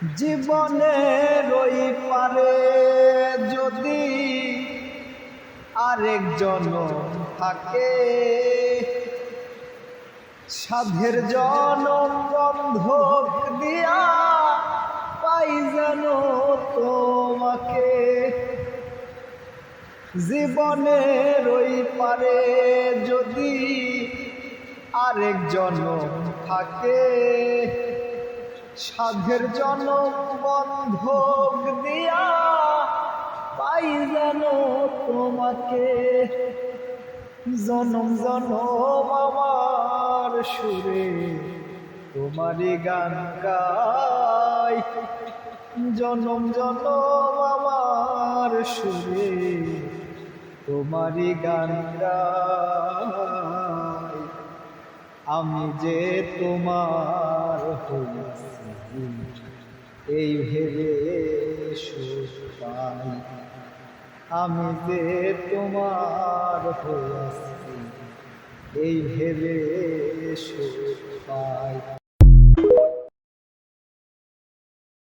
জীবনের ওই পারে যদি আরেকজন থাকে, সাধের জনম বন্ধক দিয়া পাই যেন তোমাকে। জীবনের ওই পারে যদি আরেকজন থাকে, সাধের জনম বন্ধক দিয়া পাই যেন তোমাকে। জনম জনম আমার সুরে তোমারই গান গাই, জনম জনম আমার সুরে তোমারই গান গাই। আমি যে তোমার হইয়াছি এই ভেবে সুখ পাই, আমি যে তোমার হইয়াছি এই ভেবে সুখ